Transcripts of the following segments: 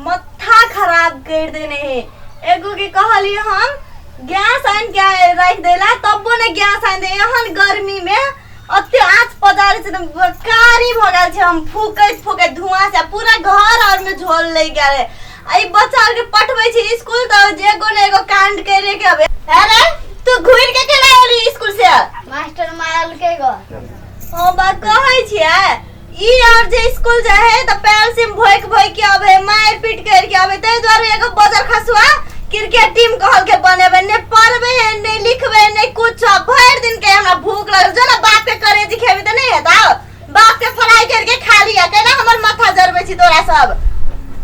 मत्था खराब कर देने है। एगो के कहली हम गैस आन के रख देला तब ने गैस आन दे एहन गर्मी में अत्ते आँच पजारे से कारी भ गेल छै। हम फूकैत धुआं से पूरा घर और में झोल ले गेल। आई बच्चा के पठबै छी स्कूल त जेगो ने एगो कांड करे के अबे। अरे तू घुर के केना एली स्कूल से? मास्टर मारल के गो। ओ बा कहै छियै ई और जे स्कूल जाए है त पैर से भोक के अबे मार पीट कर के अबे। तै द्वारा एगो बजर खसुआ क्रिकेट टीम कहल के बनेबे ने पढ़बे है ने लिखबे ने कुछ। भर दिन के हमरा भूख लगल जो ना बाप के करे जी खेबे त नहीं हेता। बाप के फ्राई करके खा लिया केना हमर माथा जरबे छी तोरा सब।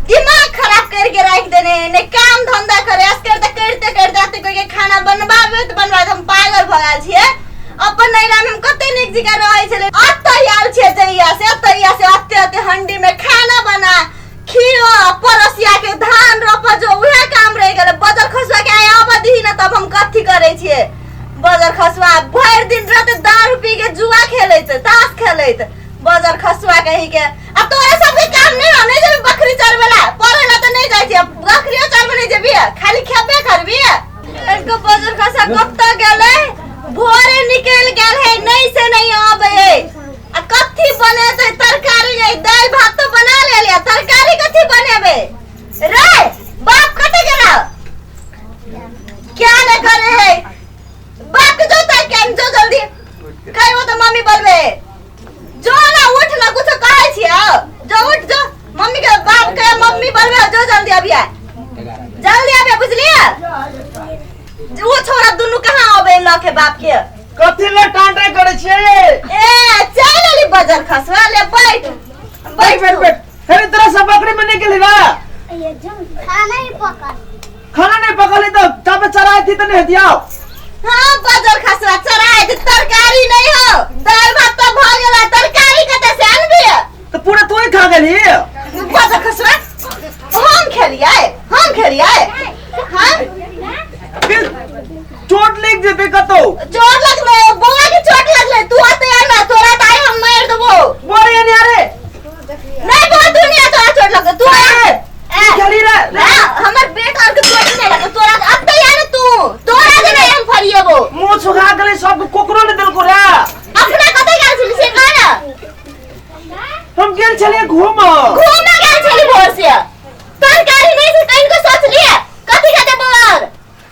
दिमाग खराब करके रख देने ने काम धंधा करे अस्कर त करते कोई के खाना बनबाबे त बनबाबे हम पागल भ गेल छिए। अपन नैरा में कते निक जगह रहै छले अत्ते यार छे जइया से अत्ते हंडी में खाना बना खियो परसिया के धान रोप जो उहे काम रह गेल। बजर खसुआ के आया अवधि न तब हम कथि करे छिए। बजर खसुआ भर दिन रात दारू पी के जुआ खेलैत ताश खेलैत बजर खसुआ कहि के। अब तोरा सब के काम नहीं होने जे बकरी चरवेला परेला त नहीं जाय छी। बकरियो चरवे नहीं जेबी खाली खेबे करबी। इसको बजर खसुआ कब तक गेलै भोरे निकल गेल है नहीं से नहीं आबे। आ कथि बनेते तरकारी नहीं दाल भात तो बना ले लिया तरकारी कथि बनेबे रे? बाप कते गेला क्या न करे है बाप जो तक के जो जल्दी कहबो तो मम्मी बोलबे जो ना उठ ना कुछ कहै छियै जो उठ जो मम्मी के बाप के मम्मी बोलबे जो जल्दी अभी बुझलिए। वो छोरा दुनु कहां आबे ल के बाप के कथि ले टांटे करे छिए? ए चल ले बजर खसवा ले बैठ फिर तेरा सब बकरी में निकली ना ये जम खाना नहीं पकड़ी तो तब चराई थी तो नहीं दिया। हां बजर खसवा चराई थी तरकारी नहीं हो दाल भात तो भ गेला तरकारी कते से आनबी तो पूरा तू ही खा गेली। बजर खसवा हम खेलिए हां फिर चोट लग जेते कतो चोट लगले बोला की चोट लगले तू आते ना तोरा ताई हम मार देबो। बोले नहीं अरे नहीं तो दुनिया तोरा चोट लगे तू खेली रे ना हमर बेटा के चोट नहीं लगे तोरा अब तो यार तोरा के नहीं हम फरिएबो मुंह सुखा गले सब कोकरो ने दिल को रे। अपना कते गेल छी से कहना हम गेल छले घूमे गेल छली भोर से तरकारी नहीं से कहीं को सोच लिया कथि कते बोल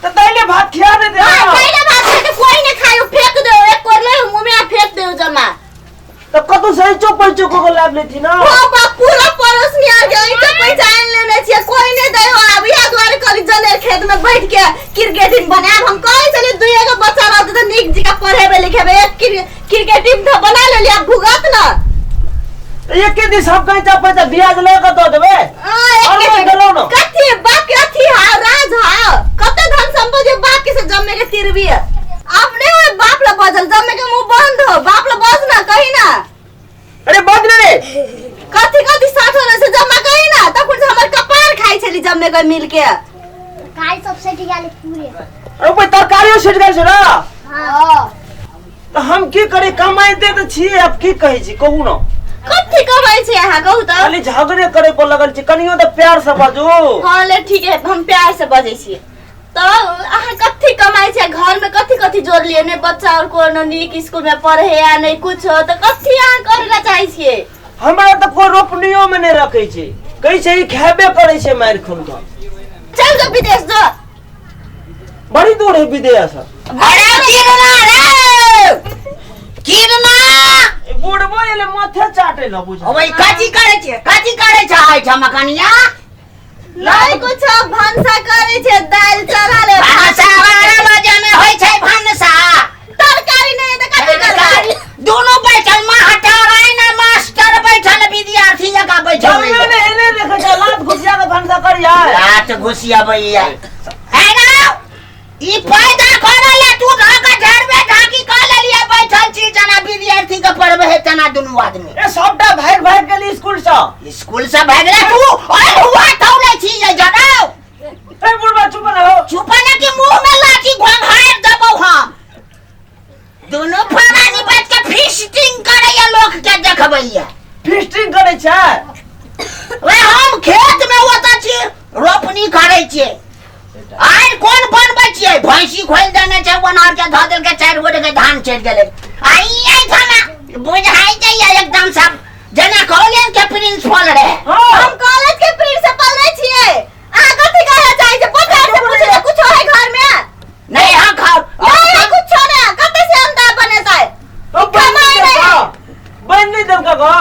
तो तैले भात खिया दे दे। पहले बात है कि कोई नहीं खायो फेंक दो एक कोर ले मुंह में फेंक दो जमा तो कतो सही चोपल चोको को लाभ लेती ना। हो बा पूरा परोस नहीं आ गया तो पहचान लेने छिए कोई नहीं दे अब या द्वारे करी जने खेत में बैठ के क्रिकेट टीम बनाए हम कहि चली दुई एगो बच्चा रहत त निक जगह पढ़ेबे लिखेबे एक क्रिकेट टीम तो बना ले लिया भुगत ना एक के दिन सब कहीं चा पैसा ब्याज लेके दो देबे और मैं गलो ना कथि बाप के अथि हा राज हा कते धन संपत्ति बाप के से जम्मे के तिरबी अपने बाप ला बजल जम्मे के मुंह बंद हो बाप ला बज ना कहि ना। अरे बज रे कथि साथ होने से जम्मा कहि ना त कुछ हमर कपार खाई छली जम्मे के मिल के काय सबसे टिकाले पूरे। अरे कोई तरकारियो छिट गेल छ ना। हां तो हम की करे कमाइते त छी अब की कहै छी कहू ना कथि कमाई छै यहां कहू त खाली झगड़े करे पर लगल छी कनियो त प्यार से बाजू। हां ले ठीक है हम प्यार से बजै छी तो अहाँ कथि कमाई छै घर में कथि जोड़ लिए ने बच्चा और कोनो नीक स्कूल में पढ़े या नहीं कुछ हो तो कथि अहाँ करला चाहि छिए? हमरा त कोई रोपनियो में नहीं रखै छै कहि छै ई खेबे करे छै मार खून का। चल जो विदेश जो बड़ी दूर है विदेश। अरे किरना बुढ़बो एले माथे चाटे ल बुझ। ओए काची करे छ आइ छ मकानिया नहीं कुछ भंसा करे छे दाल चढ़ा ले भाषा 12 बजे में होय छै भंसा तरकारी नहीं त कथि करबी दोनों बैठल मास्टर ना मास्टर बैठल विद्यार्थी का बैठल हमने एने देखे छ लात घुसिया के भंसा करिया लात घुसिया भैया है ना ई फायदा करले तू घर का घर में ढाकी का ले लिया बैठल छी जना विद्यार्थी के पढ़बे है तना दोनों आदमी ए सबटा भाग गेली स्कूल से भागले तू ओए हुआ तौले छी ये जनाओ ए बुढ़वा चुप ना हो चुप ना के मुंह में लाठी घंघार दबो हम दोनों फरानी बैठ के फिस्टिंग करे ये लोग के देखबैया फिस्टिंग करे छै वे हम खेत में होता छी मार के धो देल के 4 गोटे के धान चढ़ गेले आई थाना बुझाई जाइए एकदम सब जना कॉलेज के प्रिंसिपल रहे। हम कॉलेज के प्रिंसिपल नहीं छिए। आ कथि कहे चाहे जे पता से पूछले कुछ है घर में नहीं हां खाओ नहीं कुछ ना कते से अंडा बनेता है कमाई नहीं बन नहीं दम का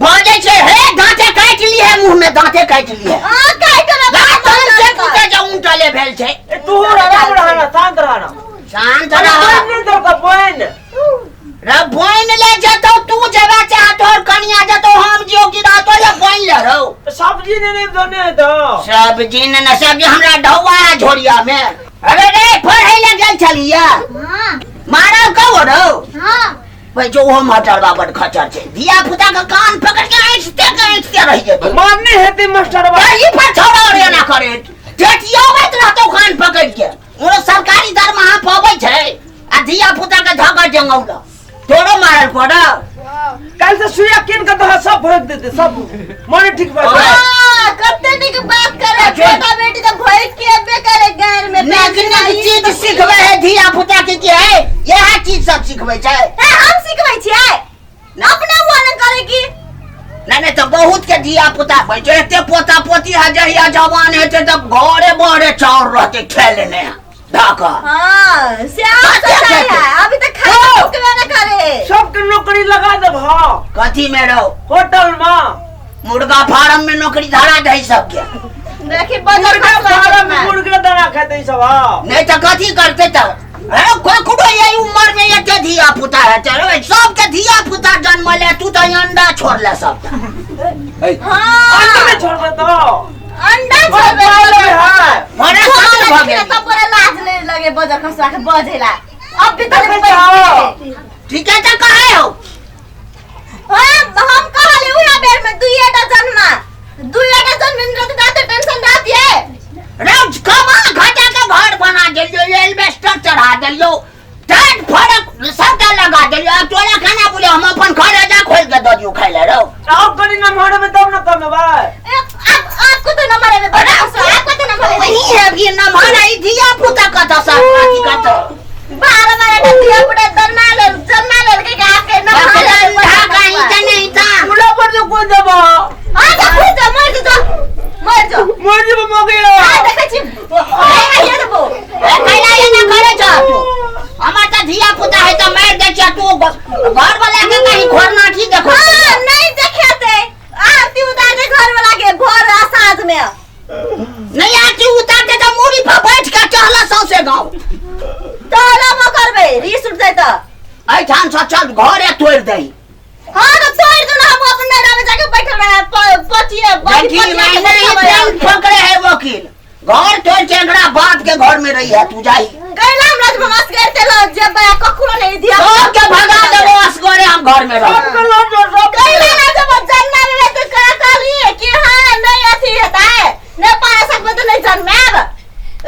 बोले छे हे दांते काट लिए मुंह में दांते काट लिए हां काट ना दांत से पूछे जो उंटले भेल छे तू रहना शांत रहना शांत बन रह नहीं दम का बन रे बोइन ले जतो तू जेबा चाह तोर कनिया जतो हम जो गिरा तो ले बोइन ले रो सब्जी ने नहीं दोने है तो सब्जी न सब्जी हमरा ढौवा है झोरिया में। अरे रे पढ़े ले गेल छलिया हां मारल कहो रो हां भाई जो हम हटर बाबा खचर छे दिया पुता का कान पकड़ के ऐंठते रह जेतो मारने हेते मास्टर बा ई पर छोड़ा रे ना करे जेटियो मत रहतो कान पकड़ के ओरो सरकारी दरमाहा पाबै छै आ दिया पुता के धगा जंगौला तोरो मारल पड़ा कल से सुइया किन के तो सब भोग देते सब मन ठीक बात है। हां कते निक बात करे छोटा बेटी तो भय के बे करे घर में नक चीज सिखबै है दिया पुता के है यह चीज सब सिखबै छै हम सिखबै छियै अपने मन करे की नहीं तो बहुत के दिया पुता बैठे एते पोता पोती है जहिया जवान हेते तब घरे बड़े चाउर रहते खेलने ढाका हां श्याम सच्चाई है अभी तक खाना के ना करे सबके नौकरी लगा दे भाव कथी में रहो होटल में मुर्गा फार्म में नौकरी धरा दे सबके देखी बाजार मुर्गा का फार्म में मुर्गा दाना खाते सब नहीं तो कथी करते तब अरे कोकुडो ये उम्र में एते धिया पुता है चलो सबके धिया पुता जन्म ले तू तो अंडा छोड़ ले सब हां अंडा में छोड़ दे तो अंडा छोड़बे है बड़ा साल भ गेल तो पूरा लाज नहीं लगे बाजार खसवा के बजेला अब भी तक ठीक है तो कहे हो हम कहले उया बेर में दुईटा जन्म में दाते टेंशन रहती है रोज कमा घटा के घर बना देलियो एल्वेस्टर चढ़ा देलियो टाट फड़क सबटा लगा देलियो अब तोरा खाना बोले हम अपन घर जा खोल के दऽ दियो खाइ ले रो आप कनी ना मारे में तब ना कमे भाई आपको तो न मारे में बड़ा आपको तो न मारे वही है कि न मारा ई धिया पुता कथा सब की कथा 12 मारे दिया पड़े जन्मा ले के आके न मारे कहीं त नहीं था मुला पर जो कोई देबो आ जा मर जा मोर जी मो गयो आ देखे छी ये देबो कैला ये ना करे छ तू हमार त धिया पुता है त मार दे छ तू घर वाला के कहीं खोरना ठीक देखो हां नहीं देखेते आरती उतार दे घर वाला के भोर आ साँझ में नहीं आती उतार दे त मूड़ी पर बैठ के चहला सौसे गांव तोला म करबे रीस उठ जाय त आई ठान सा चल घरे तोड़ दई हां तो तोड़ दो ना हम अपन नैरा में जाके बैठल रहे पचिए देखी मैंने ये बैंक पकड़े है वकील घर तोड़ के एकरा बाप के घर में रही है तू जाई कैला हम राज बमस करते लो जब कखुरो नहीं दिया सब के भगा देबो असगरे हम घर में रह कैला ना जब जन्मा में तो कहली कि हां नहीं अथी होता है नहीं पा सकबे तो नहीं जन्माब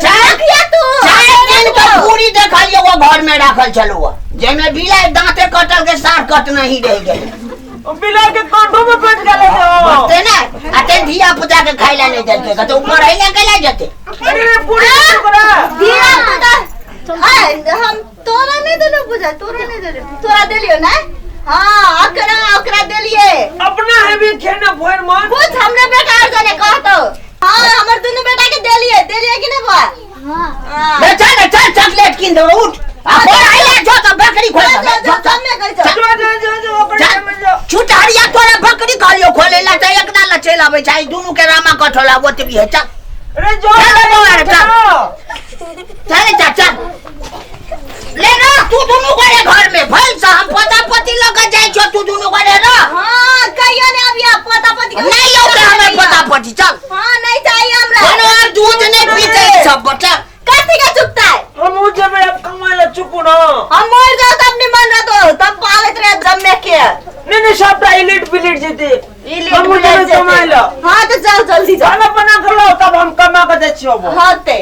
चाखिया तू 4 दिन के पूरी देखलियो वो घर में रखल छलो जेमे बिलाई दांते कटल के सार कट नहीं रह गए बिला के कांटो में बैठ गेले हो ते ना अते धिया पुता के खाइला नहीं देते कतो ऊपर आइला केला जते अरे पूरी करा दिया पुता हम तोरा नहीं देलो बुझा तोरा नहीं देलो तोरा देलियो ना हां ओकरा देलिए अपना है भी खेने भोर मन कुछ हमने बेकार जाने कहतो हां हमर दोनों बेटा के देलिए कि नहीं बा हां ले चल चॉकलेट किन दो उठ आ बोल आइला जो तो बकरी खोल दे जम्मे कर जो ओकरे में जो छुटारिया तोरा बकरी कहलियो खोलेला त एकदा ल चल आबै छै दुनु के रामा कठोला ओते भी है चल अरे जो चल ले ना तू दुनु गरे घर में भइल से हम पता पति लगा जाय छो तू दुनु गरे र हां कहियो ने अब या पता पति नहीं हो के हमें पता पति चल हां नहीं चाहिए हमरा कोनो और दूध नहीं पीते सब बच्चा कथि का चुपता है हम उजे में अब कमाइला चुपू ना हम मर जाओ तब नहीं मन रहा तो तब पालत रहे जम्मे के नहीं सब इलिट बिलिट जीते हम उजे में कमाइला हां तो जाओ जल्दी जाओ खाना बना कर लो तब हम कमा के दे छियो हां ते